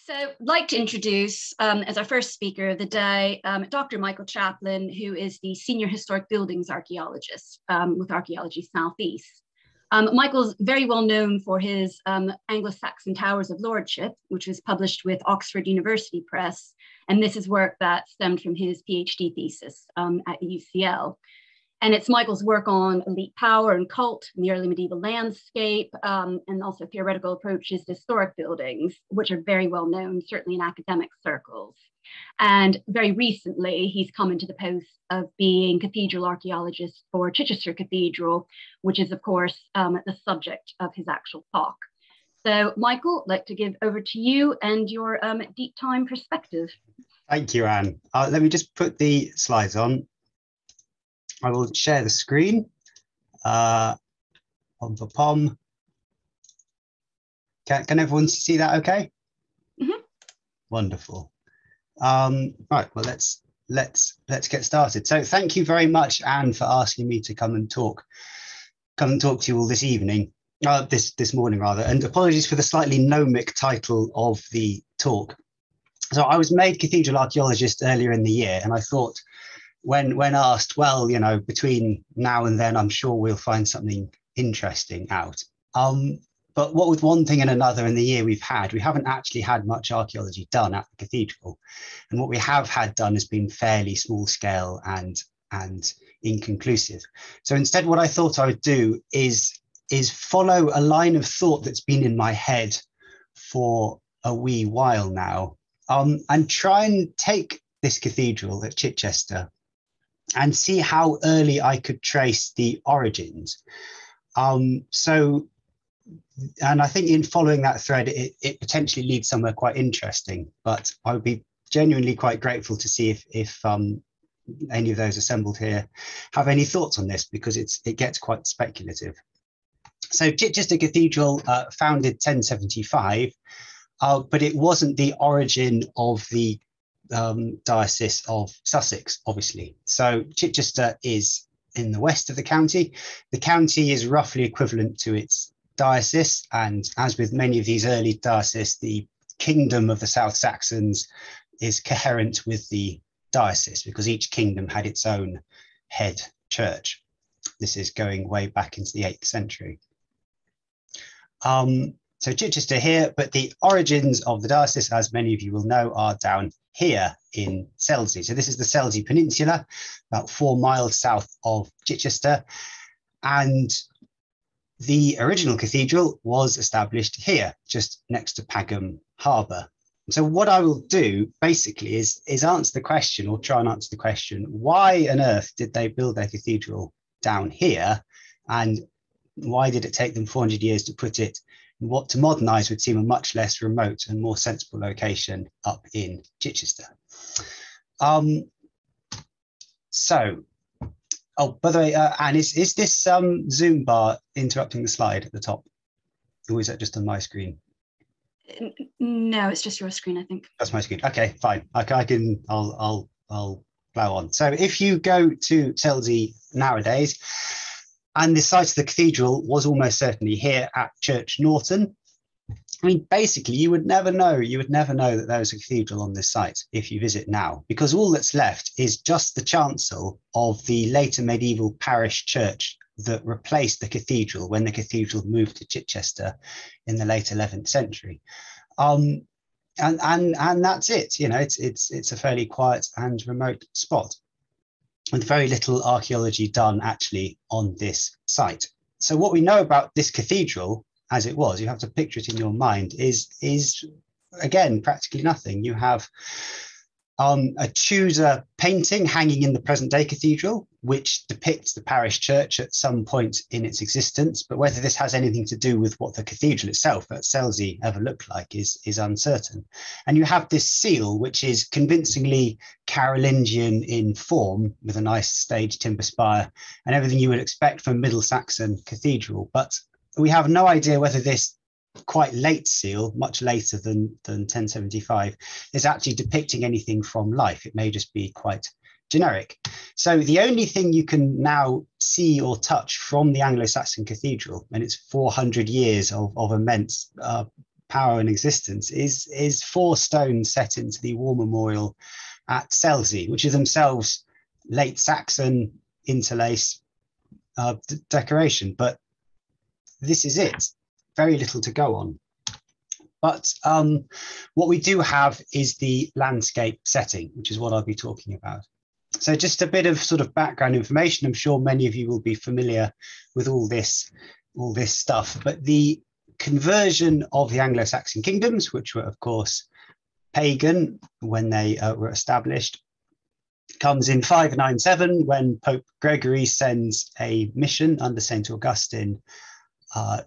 So I'd like to introduce, as our first speaker of the day, Dr. Michael Shapland, who is the Senior Historic Buildings Archaeologist with Archaeology South-East. Michael's very well known for his Anglo-Saxon Towers of Lordship, which was published with Oxford University Press. And this is work that stemmed from his PhD thesis at UCL. And it's Michael's work on elite power and cult in the early medieval landscape, and also theoretical approaches to historic buildings, which are very well known, certainly in academic circles. And very recently, he's come into the post of being cathedral archaeologist for Chichester Cathedral, which is, of course, the subject of his actual talk. So, Michael, I'd like to give over to you and your deep time perspective. Thank you, Anne. Let me just put the slides on. I will share the screen. Pom. Can everyone see that okay? Mm-hmm. Wonderful. Right, well, let's get started. So thank you very much, Anne, for asking me to come and talk to you all this evening, this morning rather, and apologies for the slightly gnomic title of the talk. So I was made cathedral archaeologist earlier in the year, and I thought, when asked, well, you know, between now and then, I'm sure we'll find something interesting out. But what with one thing and another in the year we haven't actually had much archaeology done at the cathedral. And what we have had done has been fairly small scale and inconclusive. So instead, what I thought I would do is follow a line of thought that's been in my head for a wee while now, and try and take this cathedral at Chichester and see how early I could trace the origins. And I think in following that thread, it potentially leads somewhere quite interesting, but I would be genuinely quite grateful to see if any of those assembled here have any thoughts on this, because it gets quite speculative. So Chichester Cathedral, founded 1075, but it wasn't the origin of the Diocese of Sussex, obviously. So Chichester is in the west of the county. The county is roughly equivalent to its diocese, and as with many of these early dioceses, the kingdom of the South Saxons is coherent with the diocese because each kingdom had its own head church. This is going way back into the 8th century. So Chichester here, but the origins of the diocese, as many of you will know, are down here in Selsey. So this is the Selsey Peninsula, about 4 miles south of Chichester. And the original cathedral was established here, just next to Pagham Harbour. So what I will do basically is answer the question, or try and answer the question, why on earth did they build their cathedral down here? And why did it take them 400 years to put it what to modernise would seem a much less remote and more sensible location up in Chichester? So, oh, by the way, Anne, is this Zoom bar interrupting the slide at the top? Or is that just on my screen? No, it's just your screen, I think. That's my screen. Okay, fine. I'll plow on. So if you go to Selsey nowadays, and the site of the cathedral was almost certainly here at Church Norton. I mean, basically, you would never know that there was a cathedral on this site if you visit now, because all that's left is just the chancel of the later medieval parish church that replaced the cathedral when the cathedral moved to Chichester in the late 11th century. And that's it. You know, it's a fairly quiet and remote spot, with very little archaeology done actually on this site. So what we know about this cathedral as it was, you have to picture it in your mind, is again, practically nothing. You have a Tudor painting hanging in the present day cathedral, which depicts the parish church at some point in its existence. But whether this has anything to do with what the cathedral itself at Selsey ever looked like is uncertain. And you have this seal, which is convincingly Carolingian in form, with a nice stage timber spire and everything you would expect from Middle Saxon cathedral. But we have no idea whether this quite late seal, much later than 1075, is actually depicting anything from life. It may just be quite generic. So the only thing you can now see or touch from the Anglo-Saxon cathedral, and it's 400 years of immense power and existence is 4 stones set into the war memorial at Selsey, which is themselves late Saxon interlace decoration. But this is it. Very little to go on. But what we do have is the landscape setting, which is what I'll be talking about. So just a bit of sort of background information. I'm sure many of you will be familiar with all this stuff, but the conversion of the Anglo-Saxon kingdoms, which were of course pagan when they were established, comes in 597 when Pope Gregory sends a mission under St Augustine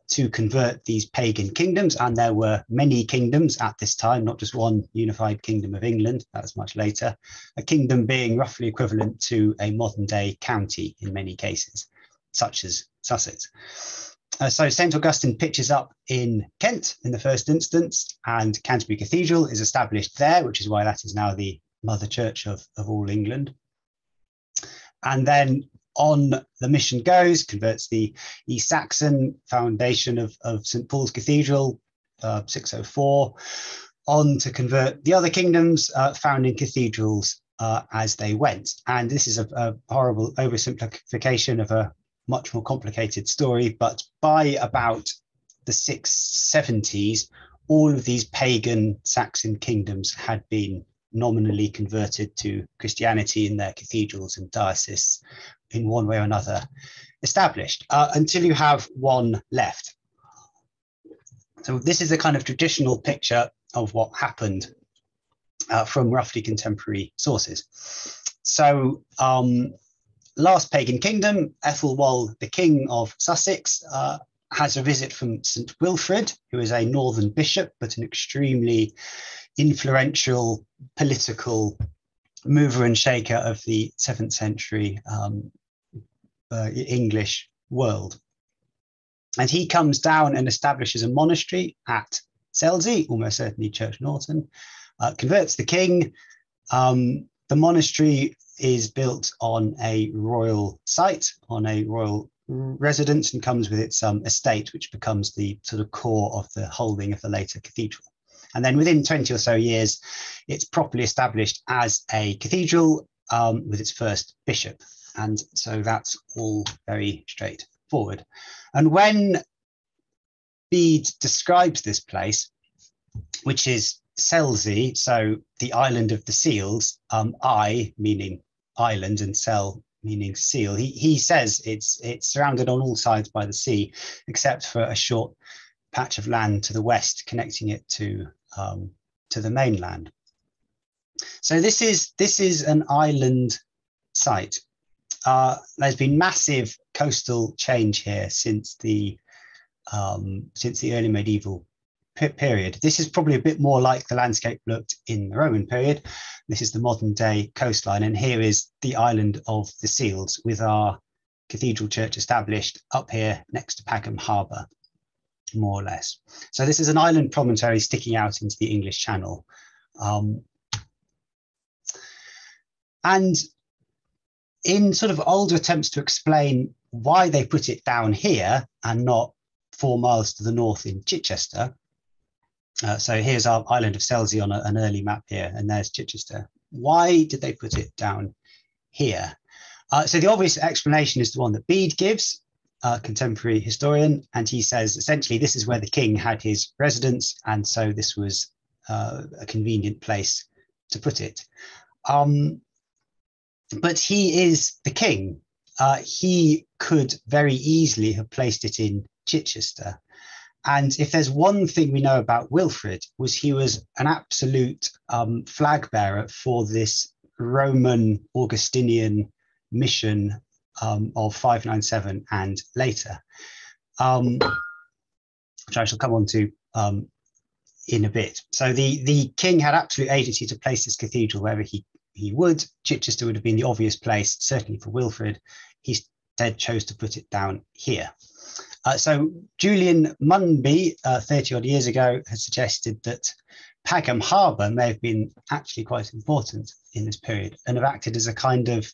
to convert these pagan kingdoms. And there were many kingdoms at this time, not just one unified kingdom of England. That was much later, a kingdom being roughly equivalent to a modern day county in many cases, such as Sussex. So St Augustine pitches up in Kent in the first instance, and Canterbury Cathedral is established there, which is why that is now the mother church of all England. And then on the mission goes, converts the East Saxon foundation of St Paul's Cathedral, 604, on to convert the other kingdoms, founding cathedrals as they went. And this is a horrible oversimplification of a much more complicated story, but by about the 670s, all of these pagan Saxon kingdoms had been nominally converted to Christianity in their cathedrals and dioceses in one way or another established, until you have one left. So this is a kind of traditional picture of what happened from roughly contemporary sources. So last pagan kingdom, Ethelwald, the king of Sussex, has a visit from St Wilfred, who is a northern bishop, but an extremely influential political mover and shaker of the 7th century English world. And he comes down and establishes a monastery at Selsey, almost certainly Church Norton, converts the king. The monastery is built on a royal site, on a royal residence, and comes with its estate, which becomes the sort of core of the holding of the later cathedral. And then within 20 or so years, it's properly established as a cathedral with its first bishop. And so that's all very straightforward. And when Bede describes this place, which is Selsey, so the island of the seals, I meaning island and Sel meaning seal, he says it's surrounded on all sides by the sea, except for a short patch of land to the west connecting it to the mainland. So this is an island site. There's been massive coastal change here since the early medieval period. This is probably a bit more like the landscape looked in the Roman period. This is the modern day coastline, and here is the island of the Seals with our cathedral church established up here next to Pagham Harbour, more or less. So this is an island promontory sticking out into the English Channel. And in sort of older attempts to explain why they put it down here and not 4 miles to the north in Chichester. So here's our island of Selsey on an early map here, and there's Chichester. Why did they put it down here? So the obvious explanation is the one that Bede gives, a contemporary historian, and he says essentially this is where the king had his residence, and so this was a convenient place to put it. But he is the king. He could very easily have placed it in Chichester. And if there's one thing we know about Wilfred, was he was an absolute flag bearer for this Roman Augustinian mission of 597 and later, which I shall come on to in a bit. So the king had absolute agency to place this cathedral wherever he would. Chichester would have been the obvious place, certainly for Wilfred. He instead chose to put it down here. So Julian Munby, 30 odd years ago, has suggested that Pagham Harbour may have been actually quite important in this period and have acted as a kind of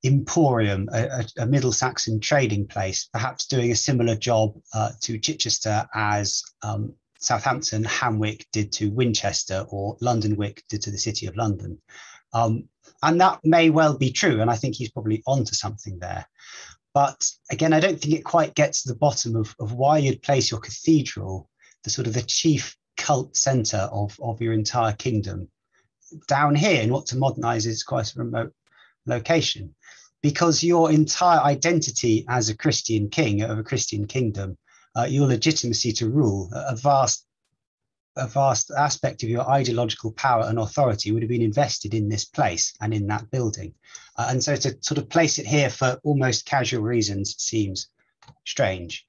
emporium, a Middle Saxon trading place, perhaps doing a similar job to Chichester as Southampton, Hamwick did to Winchester, or Londonwick did to the City of London. And that may well be true, and I think he's probably onto something there. But again, I don't think it quite gets to the bottom of why you'd place your cathedral, the sort of the chief cult centre of your entire kingdom, down here in what to modernise is quite a remote location. Because your entire identity as a Christian king of a Christian kingdom, your legitimacy to rule, a vast aspect of your ideological power and authority would have been invested in this place and in that building. And so to sort of place it here for almost casual reasons seems strange.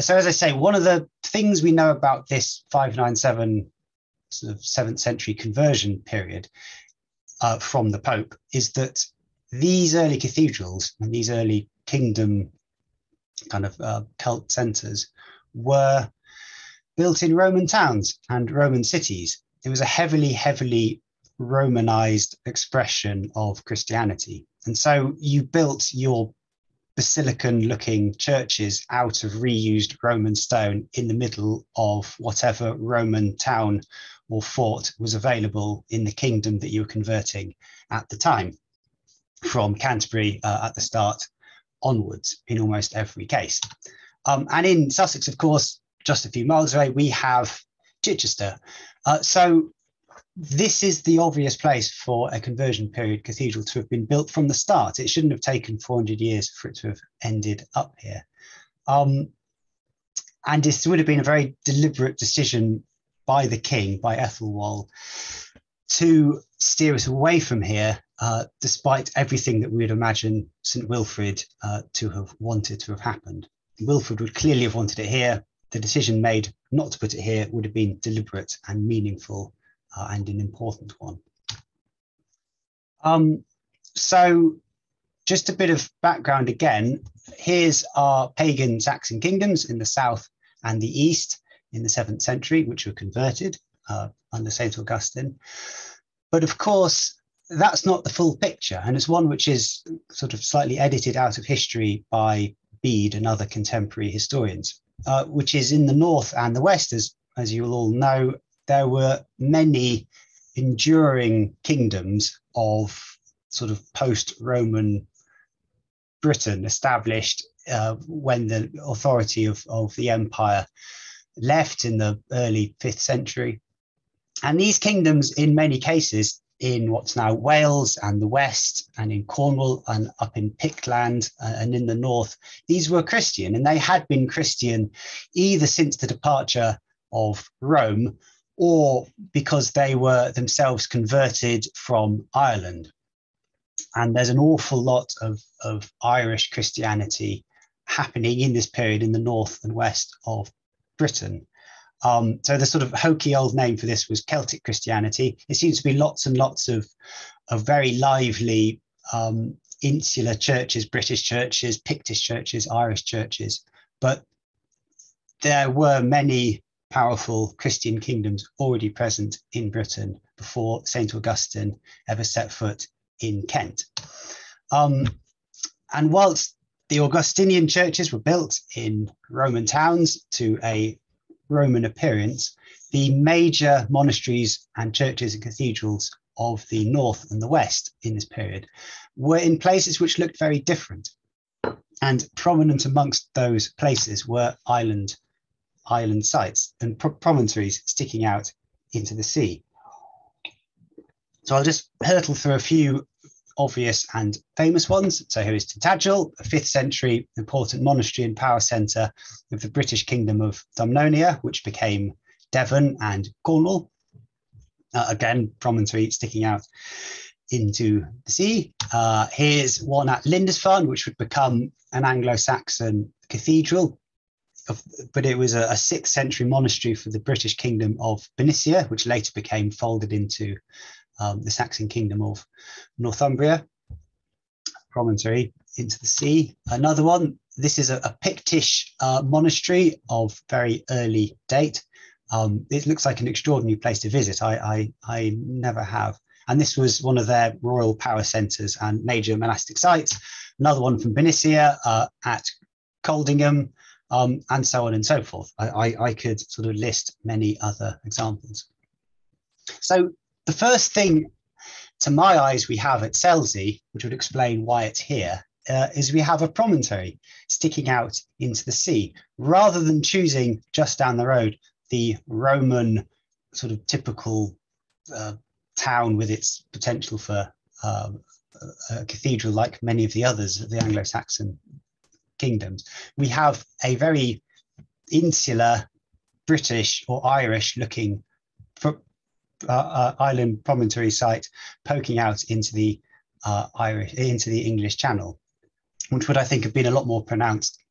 So as I say, one of the things we know about this 597 sort of 7th century conversion period from the Pope is that these early cathedrals and these early kingdom kind of cult centres were built in Roman towns and Roman cities. It was a heavily Romanized expression of Christianity. And so you built your basilican-looking churches out of reused Roman stone in the middle of whatever Roman town or fort was available in the kingdom that you were converting at the time, from Canterbury at the start onwards in almost every case. And in Sussex, of course, just a few miles away, we have Chichester. So this is the obvious place for a conversion period cathedral to have been built from the start. It shouldn't have taken 400 years for it to have ended up here. And this would have been a very deliberate decision by the king, by Ethelwald, to steer us away from here, despite everything that we would imagine St Wilfred to have wanted to have happened. Wilfred would clearly have wanted it here. The decision made not to put it here would have been deliberate and meaningful and an important one. So just a bit of background again. Here's our pagan Saxon kingdoms in the south and the east in the 7th century, which were converted under St Augustine. But of course, that's not the full picture, and it's one which is sort of slightly edited out of history by Bede and other contemporary historians, which is in the north and the west. As you will all know, there were many enduring kingdoms of sort of post-Roman Britain established when the authority of the empire left in the early 5th century. And these kingdoms, in many cases, in what's now Wales and the West, and in Cornwall and up in Pictland and in the north, these were Christian, and they had been Christian either since the departure of Rome or because they were themselves converted from Ireland. And there's an awful lot of Irish Christianity happening in this period in the north and west of Britain. So the sort of hokey old name for this was Celtic Christianity. It seems to be lots and lots of very lively insular churches, British churches, Pictish churches, Irish churches. But there were many powerful Christian kingdoms already present in Britain before St Augustine ever set foot in Kent. And whilst the Augustinian churches were built in Roman towns to a Roman appearance, the major monasteries and churches and cathedrals of the north and the west in this period were in places which looked very different. And prominent amongst those places were island sites and promontories sticking out into the sea. So I'll just hurtle through a few obvious and famous ones. So here is Tintagel, a 5th century important monastery and power centre of the British Kingdom of Dumnonia, which became Devon and Cornwall. Again, promontory sticking out into the sea. Here's one at Lindisfarne, which would become an Anglo-Saxon cathedral, but it was a 6th century monastery for the British Kingdom of Bernicia, which later became folded into the Saxon Kingdom of Northumbria. Promontory into the sea. Another one, this is a Pictish monastery of very early date. It looks like an extraordinary place to visit. I never have. And this was one of their royal power centres and major monastic sites. Another one from Bernicia at Coldingham, and so on and so forth. I could sort of list many other examples. So the first thing, to my eyes, we have at Selsey, which would explain why it's here, is we have a promontory sticking out into the sea. Rather than choosing just down the road the Roman sort of typical town with its potential for a cathedral like many of the others of the Anglo-Saxon kingdoms, we have a very insular British or Irish looking island promontory site poking out into the English Channel, which would, I think, have been a lot more pronounced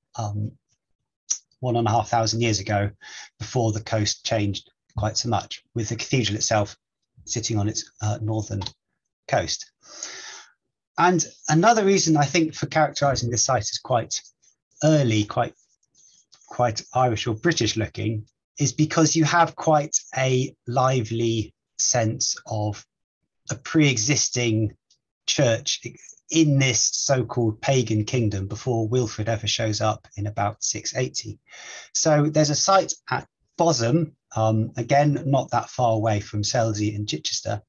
1,500 years ago, before the coast changed quite so much, with the cathedral itself sitting on its northern coast. And another reason, I think, for characterizing this site as quite early, quite Irish or British looking, is because you have quite a lively sense of a pre-existing church in this so-called pagan kingdom before Wilfred ever shows up in about 680. So there's a site at Bosham, again, not that far away from Selsey and Chichester,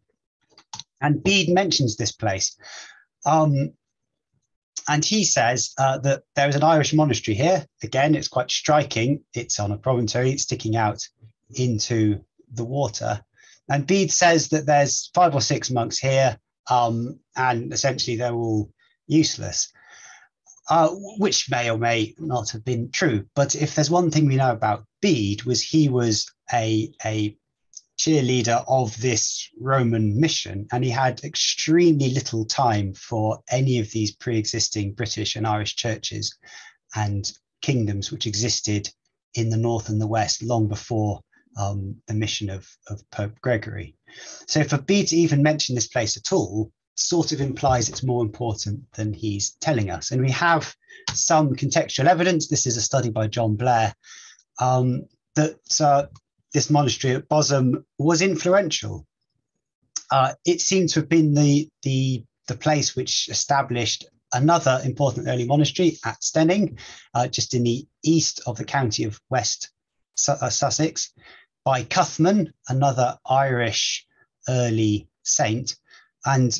and Bede mentions this place. And he says that there is an Irish monastery here. Again, it's quite striking. It's on a promontory, sticking out into the water. And Bede says that there's 5 or 6 monks here, and essentially they're all useless, which may or may not have been true. But if there's one thing we know about Bede, was he was a cheerleader of this Roman mission, and he had extremely little time for any of these pre-existing British and Irish churches and kingdoms which existed in the north and the west long before the mission of Pope Gregory. So for Bede to even mention this place at all sort of implies it's more important than he's telling us. And we have some contextual evidence. This is a study by John Blair, that this monastery at Bosham was influential. It seems to have been the place which established another important early monastery at Steyning, just in the east of the county of West Sussex, by Cuthman, another Irish early saint. And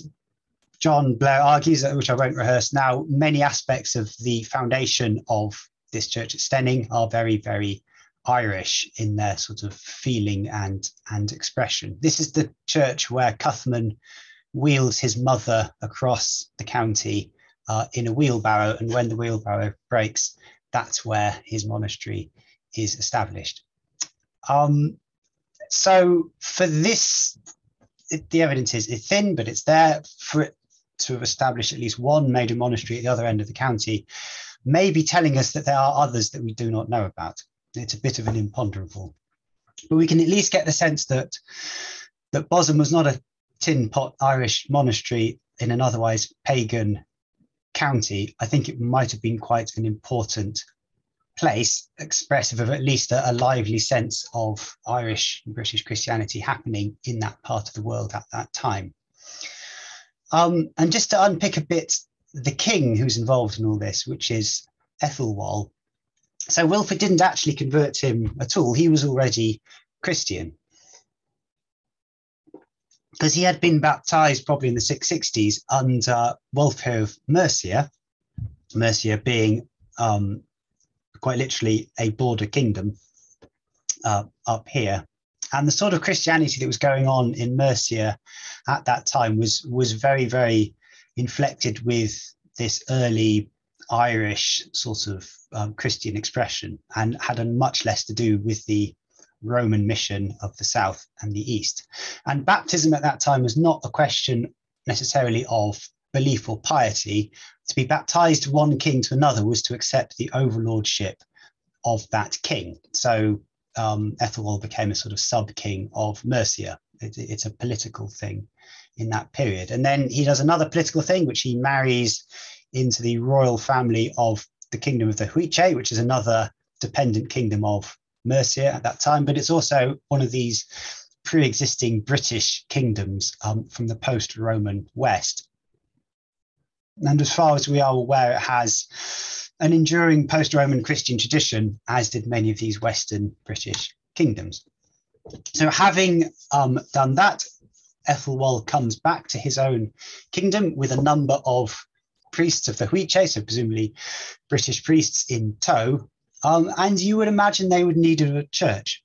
John Blair argues, which I won't rehearse now, many aspects of the foundation of this church at Steyning are very, very Irish in their sort of feeling and expression. This is the church where Cuthman wheels his mother across the county in a wheelbarrow, and when the wheelbarrow breaks, that's where his monastery is established. So for this, the evidence is thin, but it's there. For it to have established at least one major monastery at the other end of the county may be telling us that there are others that we do not know about. It's a bit of an imponderable, but we can at least get the sense that Bosham was not a tin pot Irish monastery in an otherwise pagan county. I think it might have been quite an important place, expressive of at least a lively sense of Irish and British Christianity happening in that part of the world at that time. And just to unpick a bit the king who's involved in all this, which is Ethelwald. So Wilfred didn't actually convert him at all. He was already Christian, because he had been baptized probably in the 660s under Wulfhere of Mercia, Mercia being quite literally a border kingdom up here. And the sort of Christianity that was going on in Mercia at that time was very, very inflected with this early Irish sort of Christian expression, and had much less to do with the Roman mission of the south and the east. And baptism at that time was not a question necessarily of belief or piety. To be baptized one king to another was to accept the overlordship of that king. So Ethelwald became a sort of sub-king of Mercia. It's a political thing in that period. And then he does another political thing, which he marries into the royal family of the kingdom of the Huiche, which is another dependent kingdom of Mercia at that time. But it's also one of these pre-existing British kingdoms from the post-Roman West. And as far as we are aware, it has an enduring post-Roman Christian tradition, as did many of these Western British kingdoms. So having done that, Ethelwald comes back to his own kingdom with a number of priests of the Huiche, so presumably British priests in tow, and you would imagine they would need a church.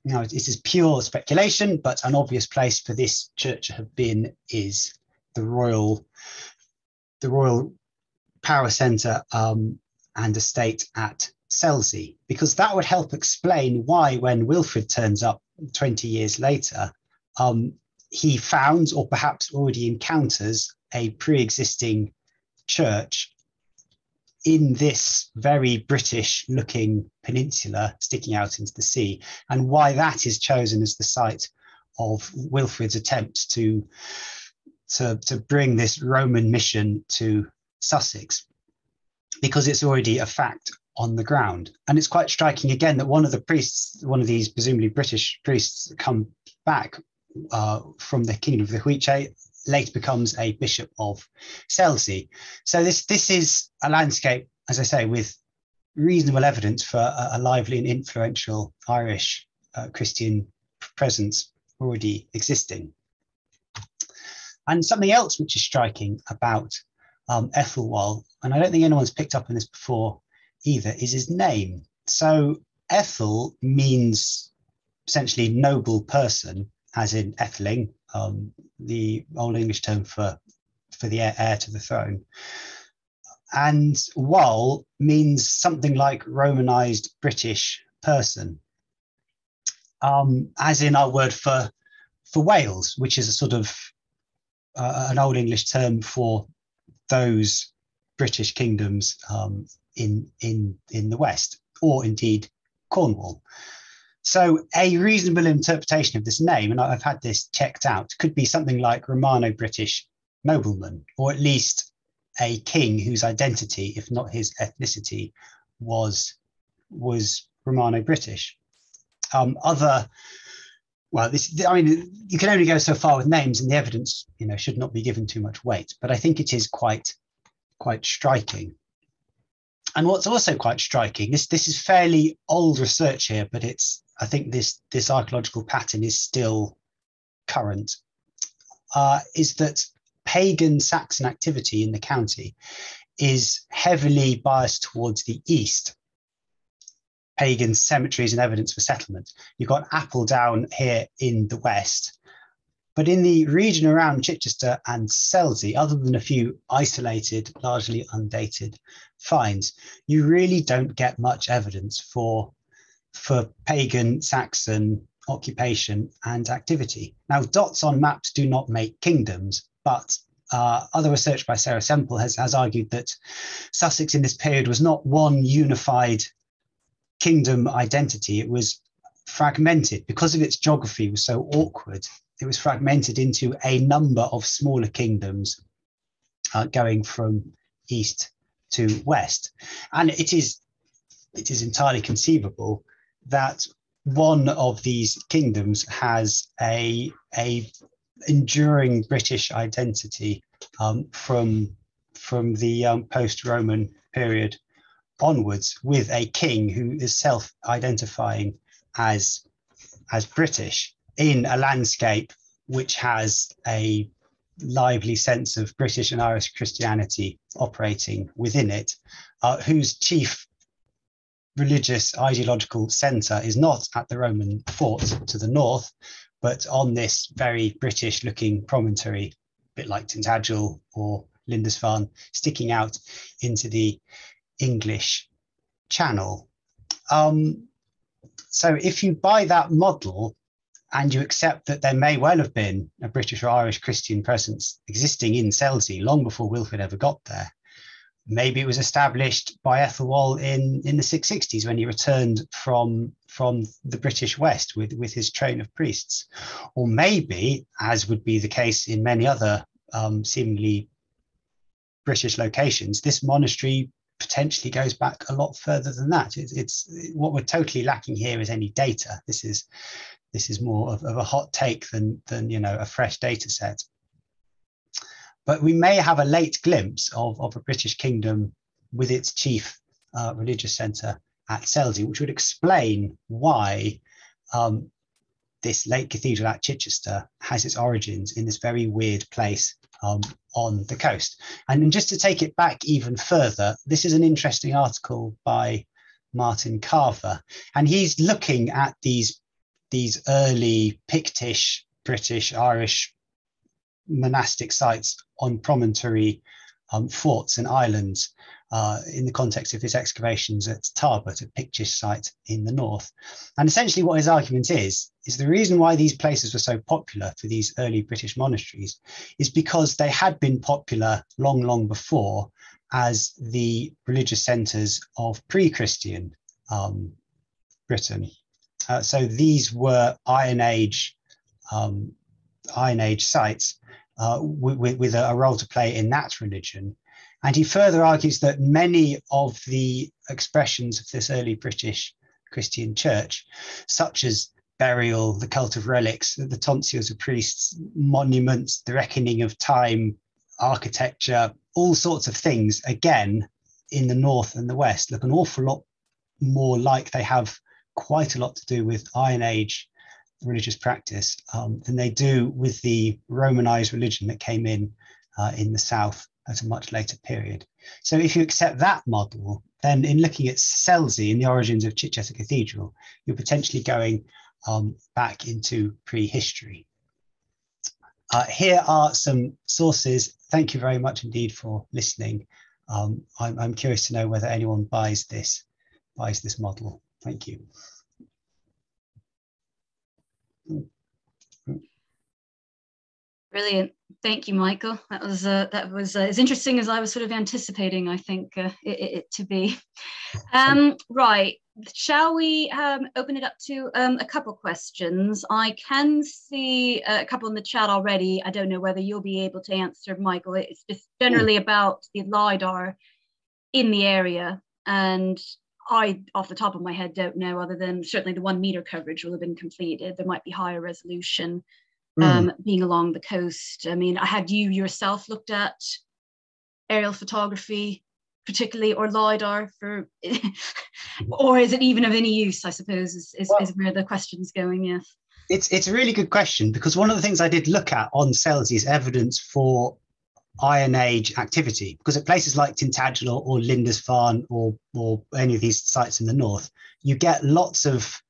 Now, this is pure speculation, but an obvious place for this church to have been is the royal power centre and estate at Selsey, because that would help explain why, when Wilfred turns up 20 years later, he found, or perhaps already encounters, a pre-existing church in this very British-looking peninsula sticking out into the sea, and why that is chosen as the site of Wilfred's attempts to bring this Roman mission to Sussex, because it's already a fact on the ground. And it's quite striking again that one of the priests, one of these presumably British priests that come back from the kingdom of the Huiche, later becomes a bishop of Selsey. So this is a landscape, as I say, with reasonable evidence for a lively and influential Irish Christian presence already existing. And something else which is striking about Ethelwald, and I don't think anyone's picked up on this before either, is his name. So Ethel means essentially noble person, as in Etheling, the Old English term for the heir to the throne. And Wal means something like Romanized British person, as in our word for Wales, which is a sort of an Old English term for those British kingdoms in the West, or indeed Cornwall. So a reasonable interpretation of this name, and I've had this checked out, could be something like Romano-British nobleman, or at least a king whose identity, if not his ethnicity, was Romano-British. Well, you can only go so far with names, and the evidence, should not be given too much weight. But I think it is quite striking. And what's also quite striking, this is fairly old research here, but I think this archaeological pattern is still current, is that pagan Saxon activity in the county is heavily biased towards the east. Pagan cemeteries and evidence for settlement. You've got Appledown here in the west, but in the region around Chichester and Selsey, other than a few isolated, largely undated finds, you really don't get much evidence for pagan Saxon occupation and activity. Now, dots on maps do not make kingdoms, but other research by Sarah Semple has argued that Sussex in this period was not one unified kingdom identity. It was fragmented because of its geography was so awkward. It was fragmented into a number of smaller kingdoms going from east to west. And it is entirely conceivable that one of these kingdoms has a enduring British identity from the post-Roman period onwards, with a king who is self-identifying as British in a landscape which has a lively sense of British and Irish Christianity operating within it, whose chief religious ideological centre is not at the Roman fort to the north, but on this very British looking promontory, a bit like Tintagel or Lindisfarne, sticking out into the English Channel. So if you buy that model and you accept that there may well have been a British or Irish Christian presence existing in Selsey long before Wilfred ever got there, maybe it was established by Ethelwald in the 660s when he returned from the British West with his train of priests. Or maybe, as would be the case in many other seemingly British locations, this monastery potentially goes back a lot further than that. It's what we're totally lacking here is any data. This is more of a hot take than a fresh data set. But we may have a late glimpse of a British kingdom with its chief religious centre at Selsey, which would explain why this late cathedral at Chichester has its origins in this very weird place on the coast. And just to take it back even further, this is an interesting article by Martin Carver, and he's looking at these early Pictish, British, Irish monastic sites on promontory forts and islands in the context of his excavations at Tarbert, a Pictish site in the north. And essentially what his argument is the reason why these places were so popular for these early British monasteries is because they had been popular long, long before as the religious centres of pre-Christian Britain. So these were Iron Age sites with a role to play in that religion. And he further argues that many of the expressions of this early British Christian church, such as burial, the cult of relics, the tonsils of priests, monuments, the reckoning of time, architecture, all sorts of things, again, in the north and the west, look an awful lot more like they have quite a lot to do with Iron Age religious practice than they do with the Romanized religion that came in the south at a much later period. So if you accept that model, then in looking at Selsey and the origins of Chichester Cathedral, you're potentially going back into prehistory. Here are some sources. Thank you very much indeed for listening. I'm curious to know whether anyone buys this model. Thank you. Brilliant. Thank you, Michael. That was as interesting as I was sort of anticipating, I think, it to be. Right. Shall we open it up to a couple questions? I can see a couple in the chat already. I don't know whether you'll be able to answer, Michael. It's just generally about the LiDAR in the area. And I, off the top of my head, don't know, other than certainly the 1 meter coverage will have been completed. There might be higher resolution being along the coast. I mean, have you yourself looked at aerial photography, particularly, or LiDAR for, or is it even of any use, I suppose, is where the question's going, yes. It's a really good question, because one of the things I did look at on Selsey is evidence for Iron Age activity, because at places like Tintagel or Lindisfarne or any of these sites in the north, you get lots of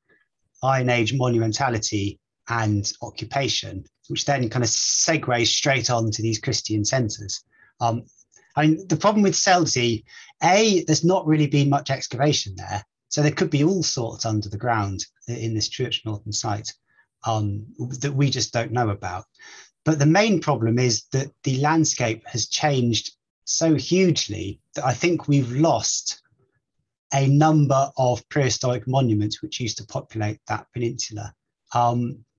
Iron Age monumentality and occupation, which then kind of segues straight on to these Christian centres. I mean, the problem with Selsey, there's not really been much excavation there, so there could be all sorts under the ground in this Church Norton site that we just don't know about. But the main problem is that the landscape has changed so hugely that I think we've lost a number of prehistoric monuments which used to populate that peninsula.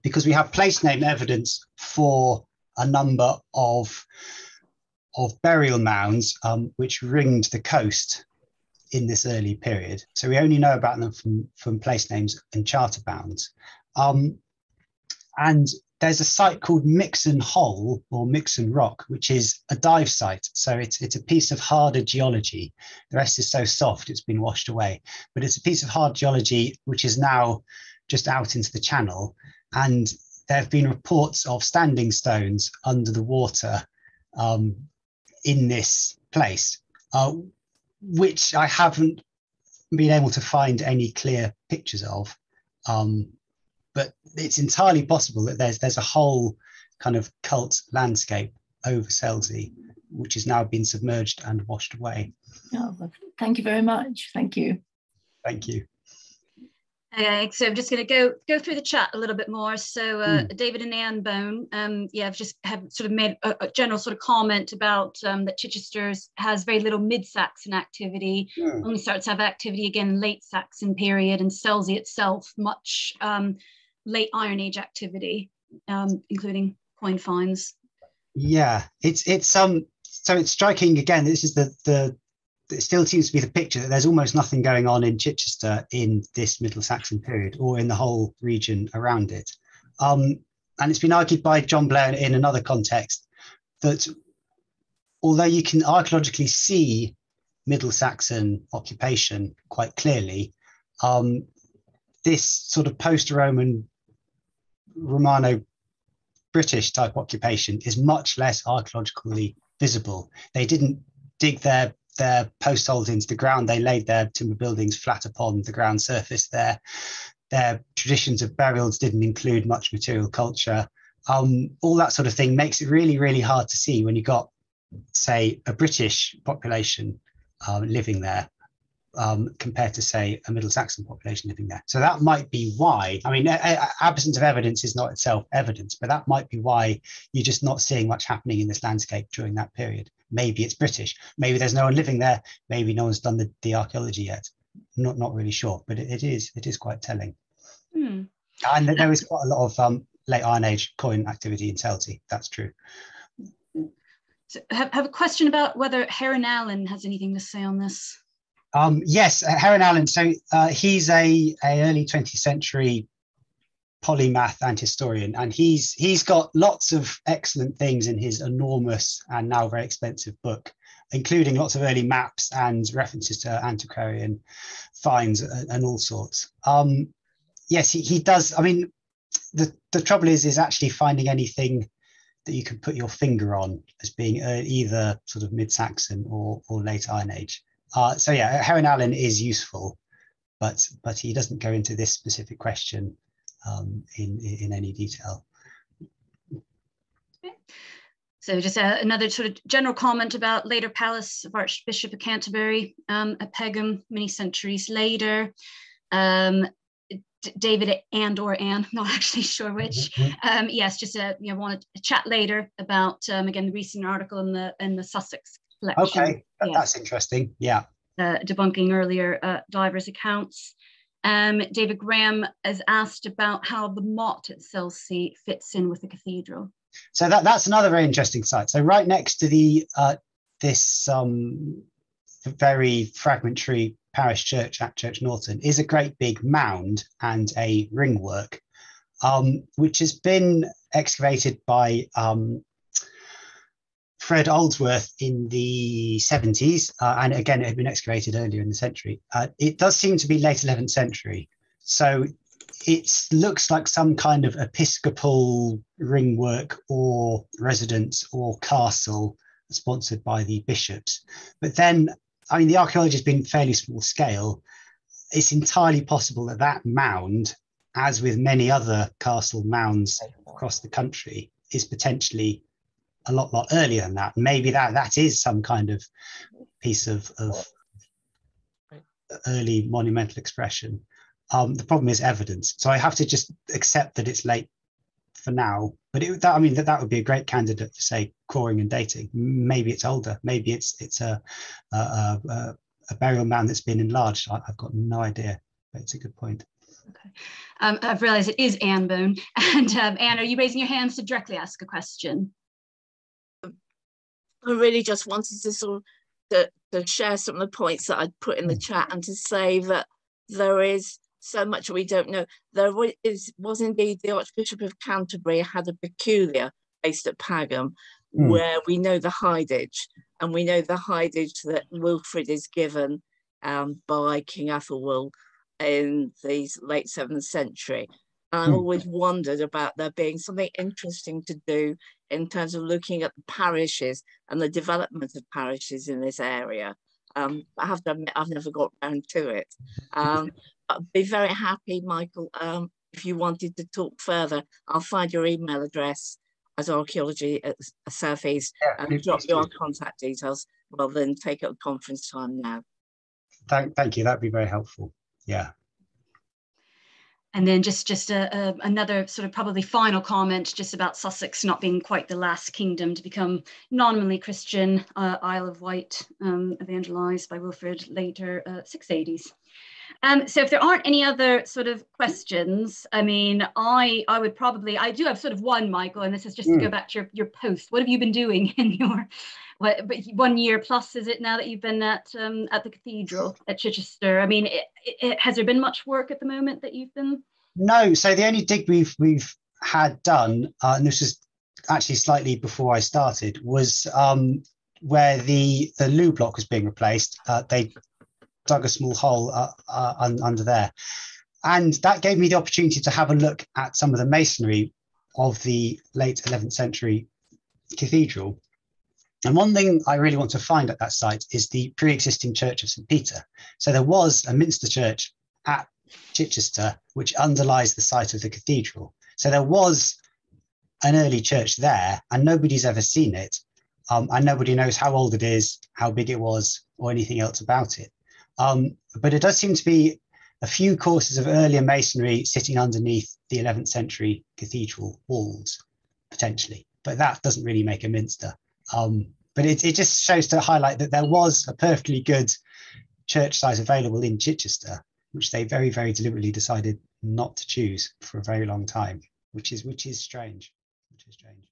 Because we have place name evidence for a number of burial mounds which ringed the coast in this early period. So we only know about them from place names and charter bounds. And there's a site called Mixon Hole or Mixon Rock, which is a dive site. So it's a piece of harder geology. The rest is so soft, it's been washed away. But it's a piece of hard geology which is now just out into the channel. And there have been reports of standing stones under the water in this place, which I haven't been able to find any clear pictures of. But it's entirely possible that there's a whole kind of cult landscape over Selsey, which has now been submerged and washed away. Oh, thank you very much. Thank you. Thank you. Okay, so I'm just going to go through the chat a little bit more. So David and Anne Bone, I've sort of made a general sort of comment about that Chichester has very little mid-Saxon activity, only starts to have activity again in late Saxon period, and Selsey itself much late Iron Age activity, including coin finds. Yeah, so it's striking again. This is it still seems to be the picture that there's almost nothing going on in Chichester in this Middle Saxon period or in the whole region around it. And it's been argued by John Blair in another context that although you can archaeologically see Middle Saxon occupation quite clearly. This sort of post-Roman Romano-British type occupation is much less archaeologically visible. They didn't dig their post holes into the ground. They laid their timber buildings flat upon the ground surface there. Their traditions of burials didn't include much material culture. All that sort of thing makes it really, really hard to see when you got, say, a British population living there compared to, say, a Middle Saxon population living there. So that might be why, I mean, absence of evidence is not itself evidence, but that might be why you're just not seeing much happening in this landscape during that period. Maybe it's British, maybe there's no one living there, maybe no one's done the archaeology yet. Not really sure, but it is quite telling. And there is quite a lot of late Iron Age coin activity in Selsey, that's true. So have a question about whether Heron Allen has anything to say on this. Yes, Heron Allen. So he's a early 20th century polymath and historian, and he's got lots of excellent things in his enormous and now very expensive book, including lots of early maps and references to antiquarian finds and all sorts. Yes, he does. I mean, the trouble is actually finding anything that you can put your finger on as being either sort of mid-Saxon or late Iron Age. So yeah, Heron Allen is useful, but he doesn't go into this specific question in any detail. Okay. So just another sort of general comment about later palace of Archbishop of Canterbury at Peckham, many centuries later. David or Anne, not actually sure which. Yes, just wanted to chat later about again the recent article in the Sussex collection. Okay, that's interesting. Yeah, debunking earlier divers' accounts. David Graham has asked about how the motte at Selsey fits in with the cathedral. So that's another very interesting site. So right next to this very fragmentary parish church at Church Norton is a great big mound and a ringwork, which has been excavated by Fred Oldsworth in the 70s, and again, it had been excavated earlier in the century. It does seem to be late 11th century. So it looks like some kind of episcopal ringwork or residence or castle sponsored by the bishops. But then, I mean, the archaeology has been fairly small scale. It's entirely possible that that mound, as with many other castle mounds across the country, is potentially a lot earlier than that. Maybe that is some kind of piece of early monumental expression. The problem is evidence. So I have to just accept that it's late for now. But that would be a great candidate for, say, coring and dating. Maybe it's older. Maybe it's a burial mound that's been enlarged. I've got no idea, but it's a good point. Okay. I've realized it is Anne Bone. And Anne, are you raising your hands to directly ask a question? I really just wanted to sort of to share some of the points that I'd put in the chat and to say that there is so much we don't know. There was indeed the Archbishop of Canterbury had a peculiar based at Peckham where we know the hidage, and we know the hidage that Wilfred is given by King Athelwold in the late 7th century. And I've always wondered about there being something interesting to do in terms of looking at the parishes and the development of parishes in this area. I have to admit, I've never got round to it. But I'd be very happy, Michael, if you wanted to talk further. I'll find your email address at Archaeology South-East and drop your contact details rather than take up conference time now. Thank you, that'd be very helpful. Yeah. And then just another sort of probably final comment just about Sussex not being quite the last kingdom to become nominally Christian, Isle of Wight, evangelized by Wilfred later, 680s. So if there aren't any other sort of questions, I mean, I do have sort of one, Michael, and this is just to go back to your post. What have you been doing in your, but 1 year plus is it now that you've been at the cathedral at Chichester? I mean, has there been much work at the moment that you've been? No, so the only dig we've had done, and this was actually slightly before I started, was where the loo block was being replaced, they dug a small hole under there. And that gave me the opportunity to have a look at some of the masonry of the late 11th century cathedral. And one thing I really want to find at that site is the pre-existing church of St Peter. So there was a minster church at Chichester, which underlies the site of the cathedral. So there was an early church there, and nobody's ever seen it. And nobody knows how old it is, how big it was, or anything else about it. But it does seem to be a few courses of earlier masonry sitting underneath the 11th century cathedral walls, potentially. But that doesn't really make a minster. But it just shows to highlight that there was a perfectly good church site available in Chichester, which they very, very deliberately decided not to choose for a very long time, which is strange. Which is strange.